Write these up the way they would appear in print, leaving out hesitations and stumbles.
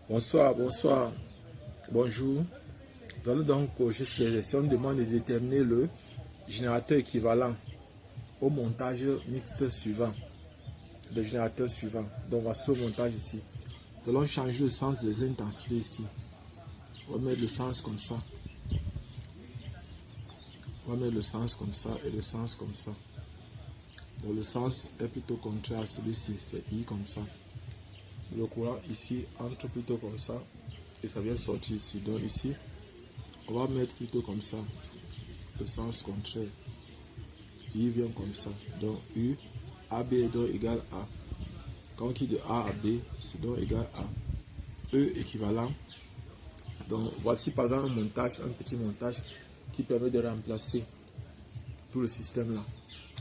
Bonsoir, bonsoir, bonjour. Nous allons donc au juste les gestions. On demande de déterminer le générateur équivalent au montage mixte suivant. Le générateur suivant. Donc voici le montage ici. Nous allons changer le sens des intensités ici. On va mettre le sens comme ça. On va mettre le sens comme ça et le sens comme ça. Donc le sens est plutôt contraire à celui-ci. C'est I comme ça. Le courant ici entre plutôt comme ça. Et ça vient sortir ici. Donc ici, on va mettre plutôt comme ça. Le sens contraire. I vient comme ça. Donc U, AB est donc égal à. Quand on quitte de A à B, c'est donc égal à E équivalent. Donc voici par exemple un montage, un petit montage qui permet de remplacer tout le système là.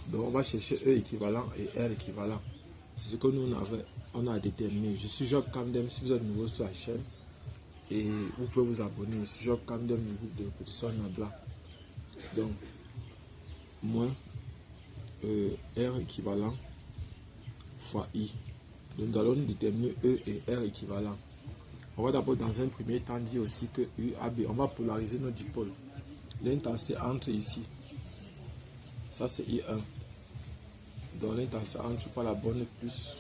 Donc on va chercher E équivalent et R équivalent. C'est ce que nous on a déterminé. Je suis Job Camden, si vous êtes nouveau sur la chaîne. Et vous pouvez vous abonner. Je suis Job Camden du groupe de répétition Nabla. Donc moins R équivalent fois I. Donc nous allons déterminer E et R équivalent. On va d'abord dans un premier temps dire aussi que UAB, on va polariser nos dipôles. L'intensité entre ici, ça c'est I1. Donc l'intensité entre par la bonne plus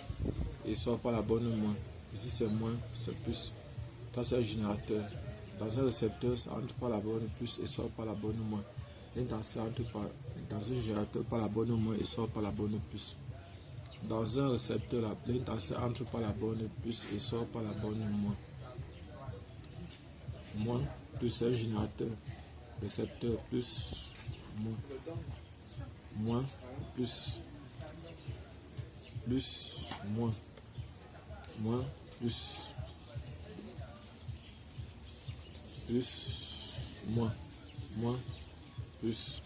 et sort par la bonne moins. Ici c'est moins, c'est plus. Ça c'est un générateur. Dans un récepteur, ça entre par la bonne plus et sort par la bonne moins. L'intensité entre dans un générateur par la bonne moins et sort par la bonne plus. Dans un récepteur, l'intensité entre par la bonne plus et sort par la bonne moins. Moins plus un générateur. Récepteur plus moins. Moins plus moins. Moins plus moins. Moins plus.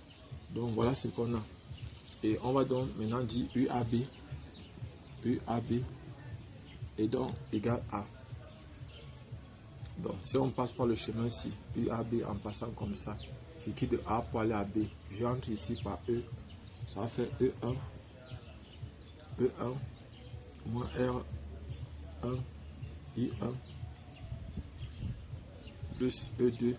Donc voilà ce qu'on a. Et on va donc maintenant dire UAB. UAB est donc égal à. Donc si on passe par le chemin ici, UAB en passant comme ça, je quitte de A pour aller à B, j'entre ici par E, ça va faire E1, E1, moins R1, I1, plus E2,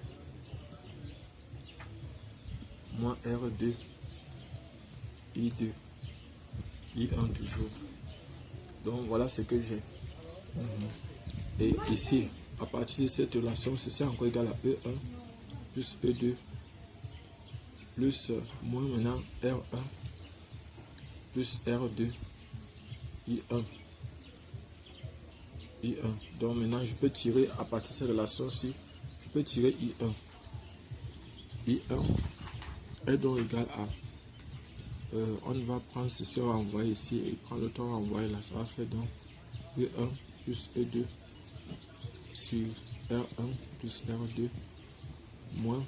moins R2, I2, I1 toujours. Donc voilà ce que j'ai. Et ici, à partir de cette relation, c'est encore égal à E1 plus E2 plus moins maintenant R1 plus R2 I1. Donc maintenant, je peux tirer à partir de cette relation-ci, je peux tirer I1. I1 est donc égal à, on va prendre ceci, on va envoyer ici et prendre le temps, on va envoyer là, ça va faire donc E1 plus E2 sur R1 plus R2 moins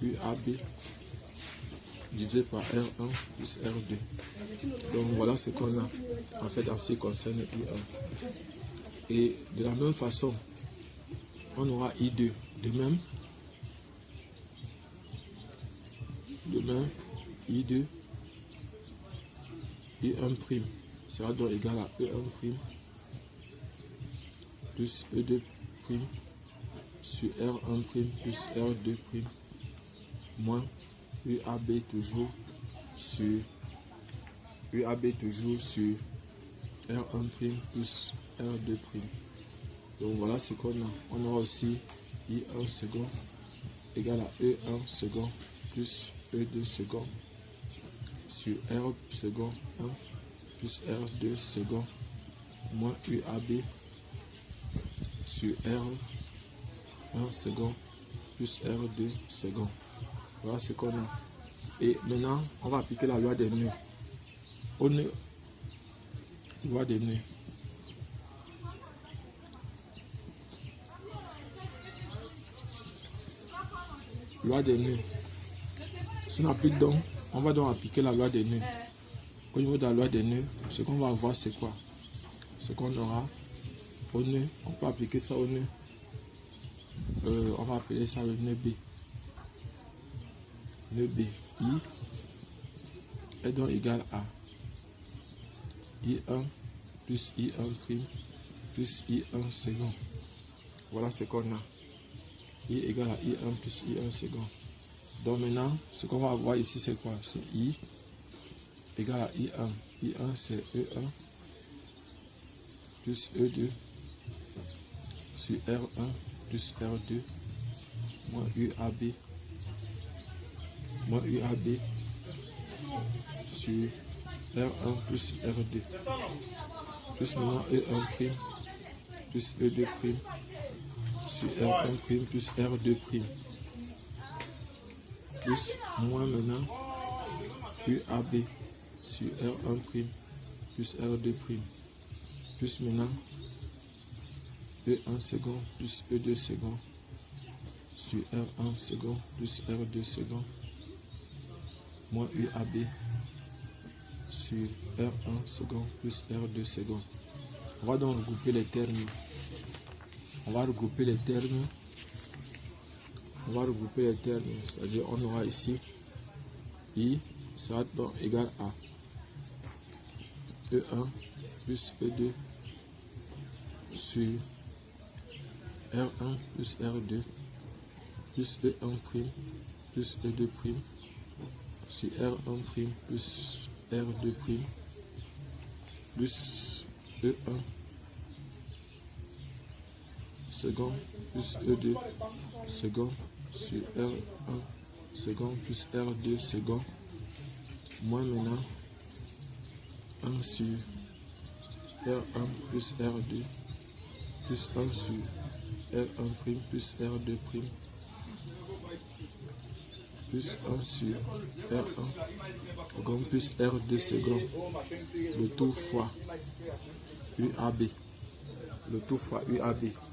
UAB divisé par R1 plus R2. Donc voilà ce qu'on a en fait en ce qui concerne I1. Et de la même façon, on aura I2. De même, I2, I1' sera donc égal à E1' plus E2' sur R1' plus R2' moins UAB toujours sur R1' plus R2'. Donc voilà ce qu'on a. On aura aussi I1 second égal à E1 second plus E2 second sur R second 1 plus R2 second moins UAB sur R1 second plus R2 second. Voilà ce qu'on a. Et maintenant, on va appliquer la loi des nœuds. Loi des nœuds. Loi des nœuds. Si on applique donc, on va donc appliquer la loi des nœuds. Au niveau de la loi des nœuds, ce qu'on va avoir, c'est quoi? Ce qu'on aura au nœud, on peut appliquer ça au nœud. On va appeler ça le nœud B. Nœud B. I est donc égal à I1 plus I1' plus I1 second Voilà ce qu'on a. I égale à I1 plus I1 second. Donc maintenant, ce qu'on va avoir ici, c'est quoi? C'est I égale à I1. I1, c'est E1 plus E2 sur R1 plus R2 moins UAB sur R1 plus R2 plus maintenant E1 prime plus E2 prime sur R1 prime plus R2 prime plus moins maintenant UAB sur R1 prime plus R2 prime plus maintenant E1 second plus E2 second sur R1 second plus R2 second moins UAB sur R1 second plus R2 second. On va donc regrouper les termes. C'est-à-dire on aura ici I sera donc égal à E1 plus E2 sur R1 plus R2 plus E1 prime plus E2 prime sur R1 prime plus R2 prime plus E1 second plus E2 second sur R1 second plus R2 second moins maintenant 1 sur R1 plus R2 plus 1 sur R1 prime plus R2 prime plus 1 sur R1 second plus R2 second, le tout fois UAB.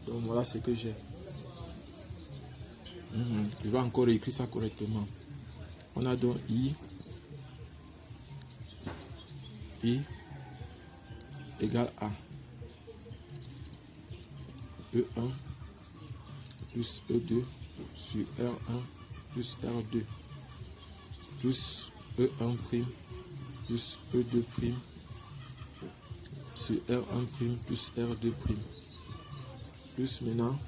Donc voilà ce que j'ai. Je vais encore écrire ça correctement. On a donc I égale à E1 plus E2 sur R1 plus R2 plus E1 prime plus E2 prime sur R1 prime plus R2 prime plus maintenant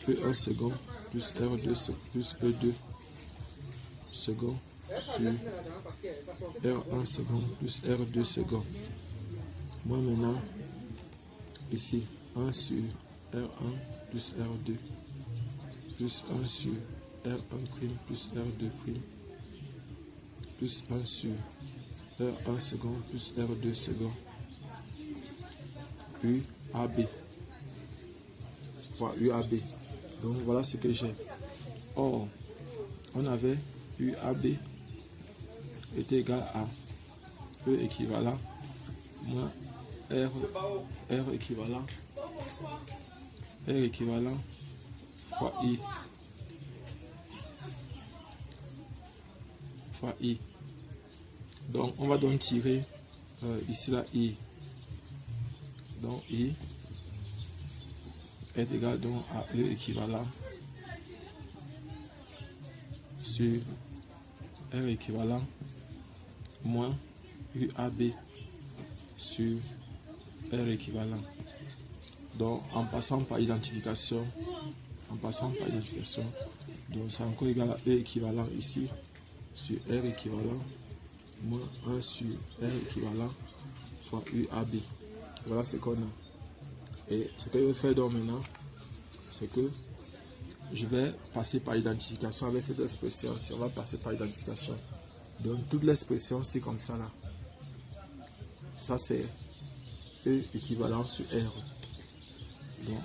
E1 second plus R2 plus E2 second sur R1 second plus R2 second moins maintenant ici 1 sur R1 plus R2 plus 1 sur R1 prime plus R2 prime plus 1 sur R1 second plus R2 second UAB. Voilà UAB. Donc voilà ce que j'ai. Or, on avait UAB était égal à E équivalent moins R équivalent fois I. Donc on va donc tirer ici la I. Donc I est égal donc à E équivalent sur R équivalent moins UAB sur R équivalent. Donc en passant par identification, donc c'est encore égal à E équivalent ici sur R équivalent moins 1 sur R équivalent fois UAB. Voilà ce qu'on a. Et ce que je vais faire donc maintenant, c'est que je vais passer par identification avec cette expression. Si on va passer par identification, donc toute l'expression c'est comme ça là. Ça c'est E équivalent sur R. Donc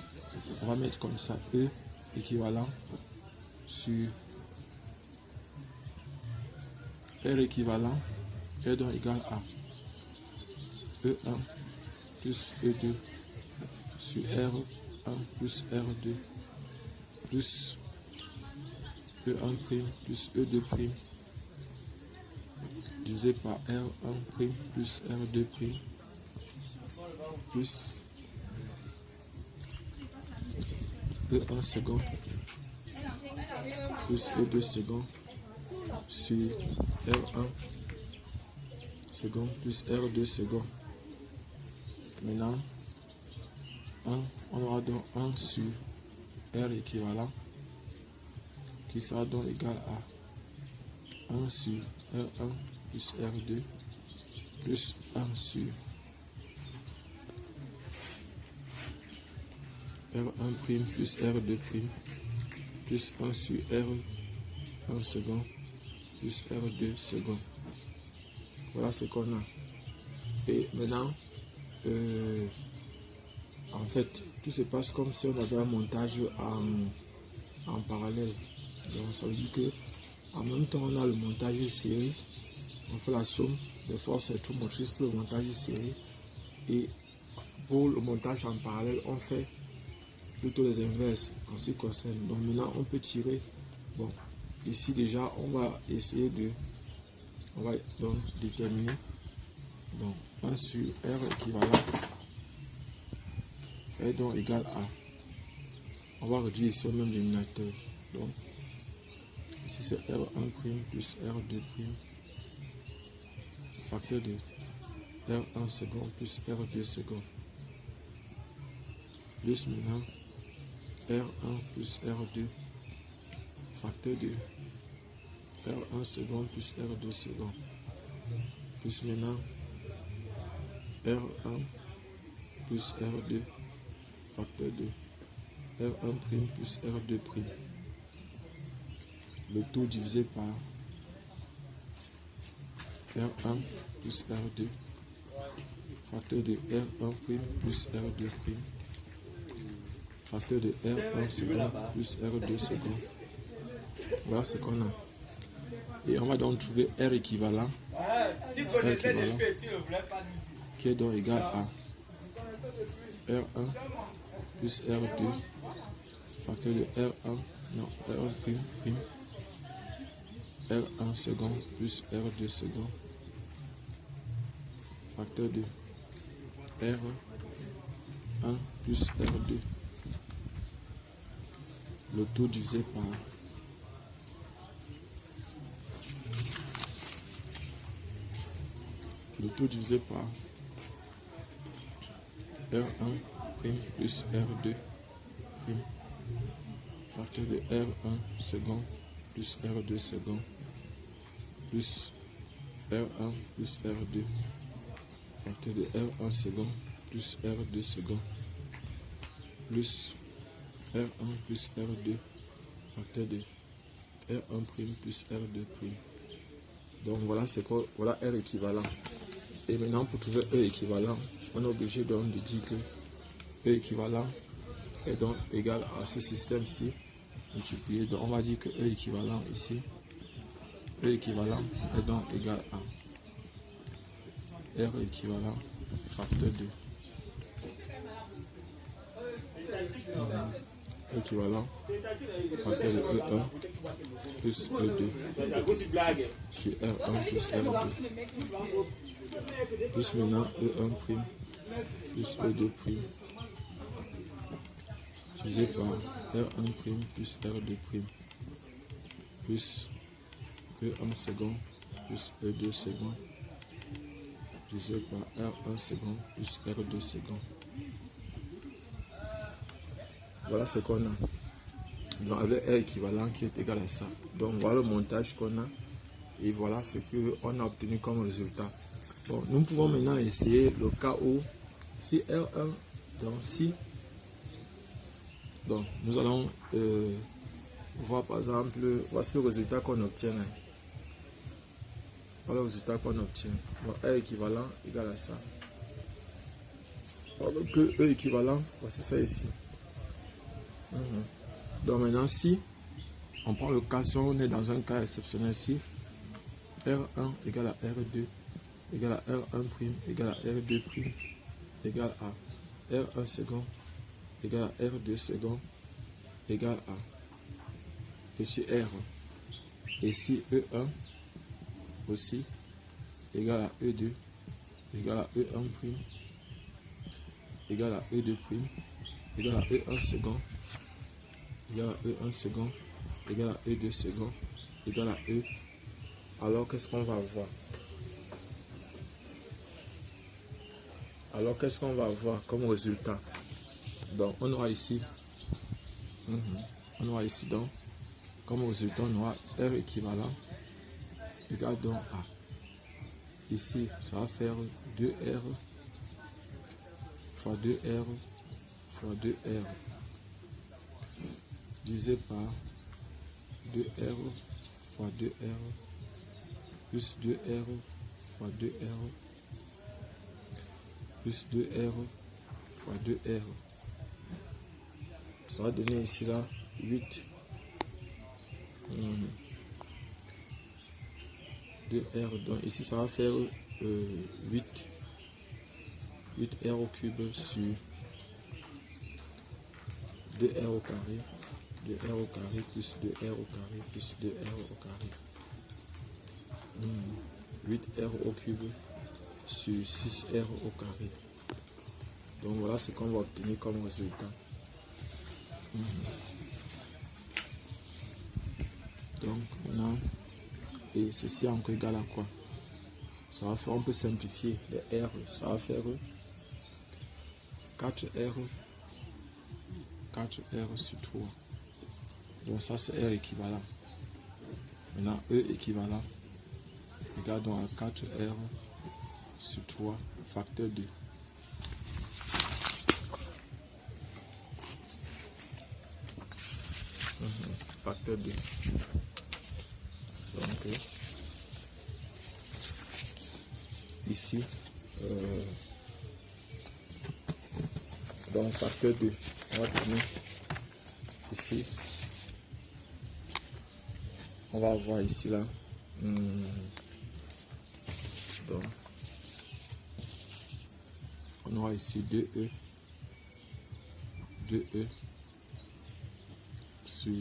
on va mettre comme ça E équivalent sur R équivalent est donc égal à E1 plus E2 sur R1 plus R2 plus E1 prime plus E2 prime divisé par R1 prime plus R2 prime plus E1 second plus E2 second sur R1 second plus R2 second. Maintenant 1, on aura donc 1 sur R équivalent qui sera donc égal à 1 sur R1 plus R2 plus 1 sur R1' plus R2' plus 1 sur R1 second plus R2 second. Voilà ce qu'on a. Et maintenant, en fait, tout se passe comme si on avait un montage en parallèle. Donc ça veut dire que en même temps on a le montage série, on fait la somme des forces électromotrices pour le montage série, et pour le montage en parallèle on fait plutôt les inverses en ce qui concerne. Donc maintenant on peut tirer. Bon, ici déjà on va essayer de, on va donc déterminer donc 1 sur R équivalent est donc égal à, on va réduire ici au même dénominateur. Donc ici c'est R1' plus R2' facteur de R1 second plus R2 second plus maintenant R1 plus R2 facteur de R1 second plus R2 second plus maintenant R1 plus R2 facteur de R1' plus R2'. Le tout divisé par R1 plus R2 facteur de R1' plus R2'. Facteur de R1 second plus R2 second. Voilà ce qu'on a. Et on va donc trouver R équivalent, qui est donc égal à R1 plus R2 facteur de R1, non, R1', R1 second plus R2 second facteur de R1 plus R2. Le tout divisé par R1' plus R2' facteur de R1 second plus R2 second plus R1 plus R2 facteur de R1 second plus R2 second plus R1 plus R2 facteur de R1' plus R2'. Donc voilà c'est quoi, voilà R équivalent. Et maintenant pour trouver E équivalent, on est obligé donc de dire que E équivalent est donc égal à ce système-ci multiplié. Donc on va dire que E équivalent ici, E équivalent est donc égal à R équivalent facteur de équivalent facteur de E1 plus E2 sur R1 plus R2 plus maintenant E1' plus E2' divisé par R1' plus R2' plus E1 second plus E2 second divisé par R1 second plus R2 second. Voilà ce qu'on a. Donc avec R équivalent qui est égal à ça. Donc voilà le montage qu'on a. Et voilà ce qu'on a obtenu comme résultat. Bon, nous pouvons maintenant essayer le cas où si R1, donc si, donc nous allons voir par exemple, voici le résultat qu'on obtient. Voilà le résultat qu'on obtient. Donc R équivalent égal à ça. Alors que E équivalent, voici ça ici. Donc maintenant si on prend le cas, si on est dans un cas exceptionnel, si R1 égale à R2 égale à R1' égale à R2' égale à R1 second égale à R2 second égale à petit r. Et si E1 aussi égale à E2 égale à E1' égale à E2' égale à E1 second égale à E1 second égale à E2 second égale à E. Alors qu'est-ce qu'on va avoir? Alors qu'est-ce qu'on va avoir comme résultat? Donc on aura ici, donc, comme résultat, on aura R équivalent égale donc à, ici, ça va faire 2R fois 2R fois 2R divisé par 2R fois 2R plus 2R fois 2R plus 2R fois 2R. Ça va donner ici là 8. 2R, donc ici ça va faire 8R au cube sur 2R au carré, 2R au carré plus 2R au carré plus 2R au carré. 8R au cube sur 6R au carré. Donc voilà ce qu'on va obtenir comme résultat. Donc maintenant, et ceci encore égal à quoi? Ça va faire, on peut simplifier les R, ça va faire 4R sur 3. Donc ça c'est R équivalent. Maintenant E équivalent égale donc à 4R sur 3 facteur 2. Facteur 2. Donc ici donc facteur 2, on va tourner ici, on va voir ici là, donc on aura ici 2E sur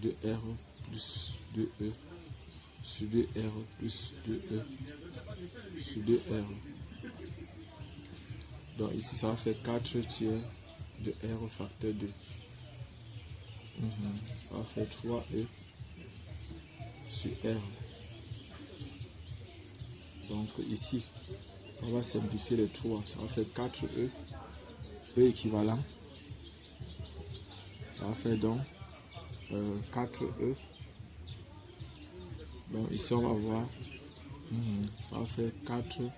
2R plus 2E sur 2R plus 2E sur 2R. Donc ici ça va faire 4 tiers de R facteur 2. Ça va faire 3E sur R. Donc ici on va simplifier les 3, ça va faire 4E, E équivalent, ça va faire donc 4E. Donc ici on va voir, ça va faire 4E,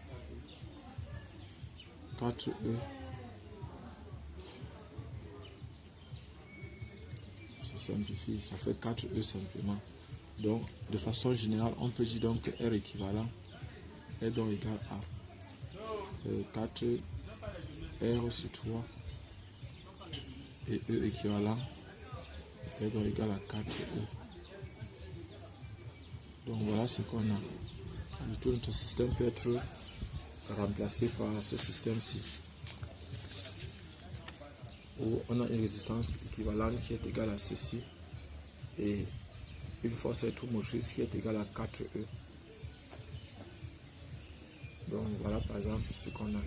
ça simplifie, ça fait 4E simplement. Donc de façon générale on peut dire donc que R équivalent est donc égal à 4R sur 3 et E équivalent est donc égal à 4E. Donc voilà ce qu'on a. Tout notre système peut être remplacé par ce système-ci, où on a une résistance équivalente qui est égale à ceci et une force électromotrice qui est égale à 4E. Donc voilà par exemple ce qu'on a.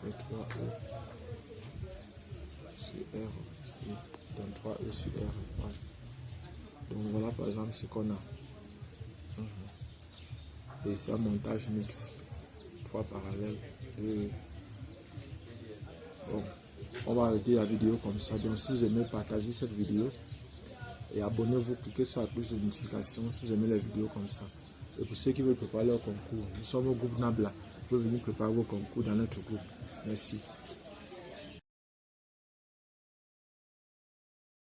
Fait 3E sur R, donc 3E sur R. Ouais. Donc voilà par exemple ce qu'on a. Et c'est un montage mixte, 3 parallèles. Et bon, on va arrêter la vidéo comme ça. Donc si vous aimez, partagez cette vidéo et abonnez-vous, cliquez sur la cloche de notification si vous aimez les vidéos comme ça. Et pour ceux qui veulent préparer leur concours, nous sommes au groupe Nabla. Vous pouvez venir préparer vos concours dans notre groupe. Merci.